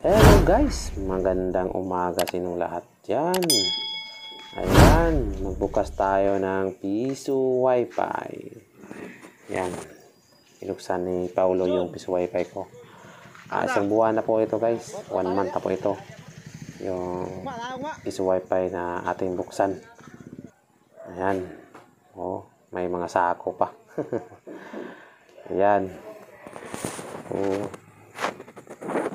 Hello guys, magandang umaga sa inyong lahat dyan. Ayan, magbukas tayo ng Piso Wi-Fi. Ayan, inuksan ni Paulo yung Piso Wi-Fi ko. Isang buwan na po ito guys, 1 month na po ito. Yung Piso Wi-Fi na ating buksan. Ayan, oh, may mga sako pa. Ayan, oh.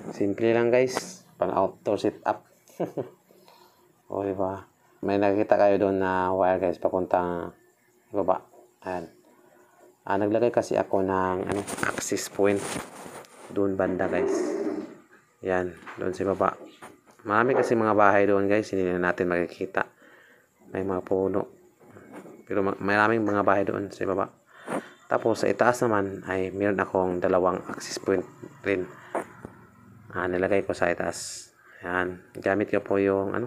Simple lang guys, pang outdoor setup. O diba? May nakikita kayo doon na wire guys, papuntang baba. Ayan. Naglagay kasi ako ng access point doon banda guys. Ayan, doon sa baba. Marami kasi mga bahay doon guys, hindi na natin makikita. May mga puno. Pero maraming mga bahay doon sa baba. Tapos sa itaas naman ay meron akong dalawang access point rin. Nilagay ko sa itaas. Ayan. Gamit ko po yung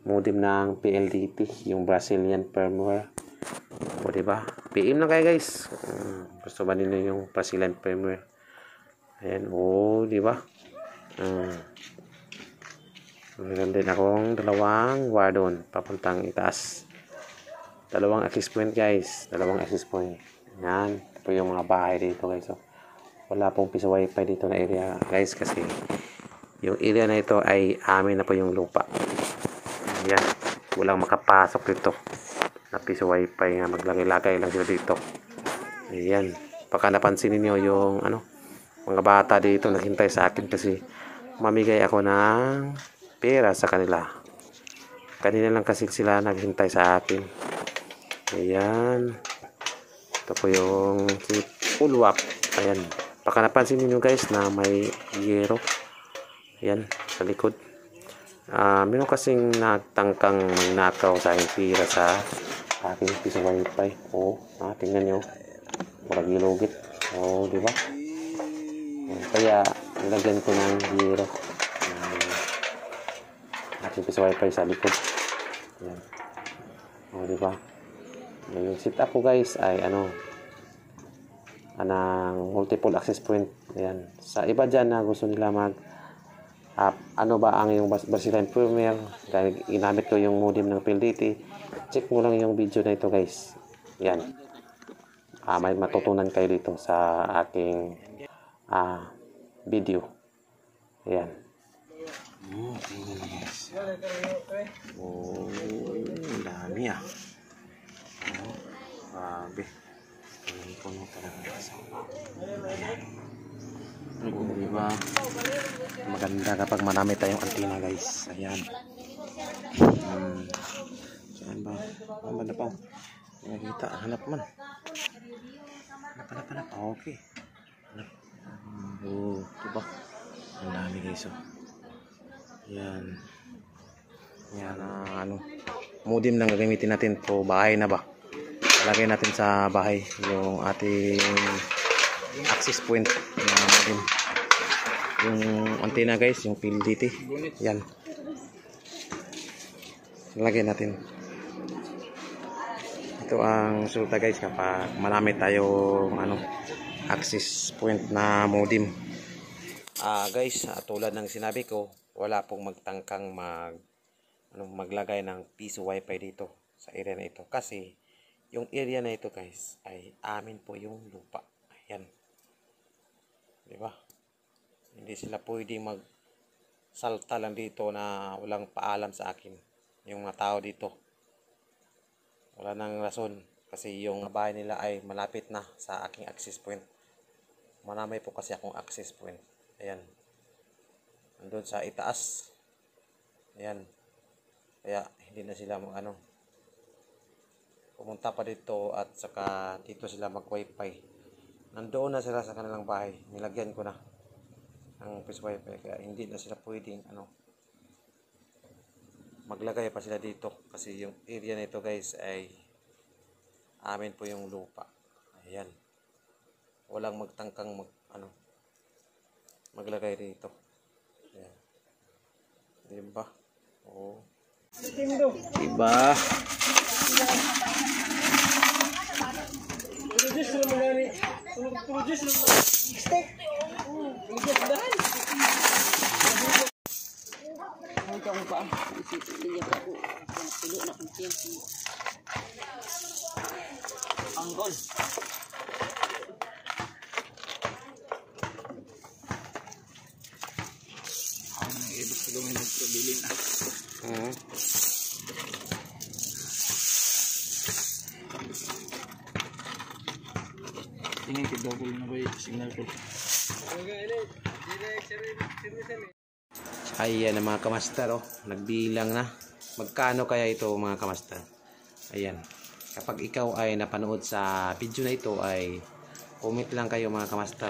modem ng PLDT, yung Brazilian firmware. O diba? PM lang kayo guys. Gusto ba ninyo yung Brazilian firmware? Ayan. O diba? Meron din akong dalawang wire doon papuntang itaas. Dalawang access point guys. Dalawang access point. Ayan. Ito po yung mga bahay dito guys. So, wala pong Piso Wi-Fi dito na area guys kasi yung area na ito ay amin na po yung lupa. Ayan, walang makapasok dito na Piso Wi-Fi nga, maglagay-lagay lang sila dito. Ayan, baka napansin niyo yung mga bata dito naghintay sa akin kasi mamigay ako ng pera sa kanila. Kanina lang kasi sila naghintay sa akin. Ayan, ito po yung pull-up. Ayan, baka napansin niyo guys na may yero. Ayan, sa likod. Meron kasing nagtangkang magnakaw sa aking pira sa aking Piso Wi-Fi. Tingnan nyo. Walang gilugit. Diba? Kaya, nilagyan ko ng yero. Aking Piso Wi-Fi sa likod. Ayan. Diba? Yung setup ko guys ay ng multiple access point. Ayan. Sa iba dyan na gusto nila mag ano ba ang yung Brazilian firmware, dahil ginamit ko yung modem ng PLDT, check mo lang yung video na ito guys. Yan. May matutunan kayo dito sa aking video. Ayan. Dami grabe. Puno talaga. Ayan. Diba? Maganda kapag marami tayong antena guys. Ayan. Saan ba? Banda pa. Nakita. Hanap man. Hanap. Okay. Hanap. Diba? Ang dami guys. Ayan. Ayan. Modem lang gagamitin natin po. Bahay na ba? Lagay natin sa bahay yung ating access point na modem. Yung antena guys, yung PLDT. Yan. Lagay natin. Ito ang resulta guys kapag marami tayong access point na modem. Guys, tulad ng sinabi ko, wala pong magtangkang maglagay ng Piso Wi-Fi dito sa area na ito kasi yung area na ito guys ay amin po yung lupa. Ayan. Diba? Hindi sila pwedeng magsalta lang dito na walang paalam sa akin. Yung mga tao dito. Wala nang rason. Kasi yung bahay nila ay malapit na sa aking access point. Marami po kasi akong access point. Ayan. Andun sa itaas. Ayan. Kaya hindi na sila pumunta pa dito at saka dito sila mag-wifi. Nandoon na sila sa kanilang bahay. Nilagyan ko na ang Piso Wi-Fi. Kaya hindi na sila pwedeng maglagay pa sila dito. Kasi yung area na ito guys ay amin po yung lupa. Ayan. Walang magtangkang maglagay dito. Ayan. Diba? Diba? ikaw mo pa. Hindi ka ako. Tulo na kong tiyan. Anggol. Ako nang ibig sa gawin nagpabilin na. Ini tiga puluh na ba yung signal ko? Ayan ang mga kamaster, oh. Nagbilang na. Magkano kaya ito mga kamaster? Ayan. Kapag ikaw ay napanood sa video na ito ay comment lang kayo mga kamaster.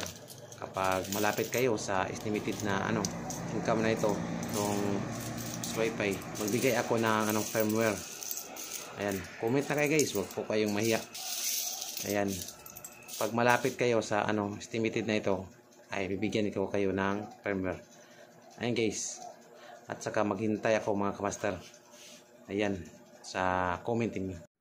Kapag malapit kayo sa estimated na income na ito nung wifi, magbigay ako ng firmware. Ayan. Comment na kayo guys. Huwag po kayong mahiya. Ayan. Pag malapit kayo sa estimated na ito ay bibigyan ko kayo ng firmware. Ayan guys. At saka maghintay ako mga kamaster. Ayan. Sa commenting nyo.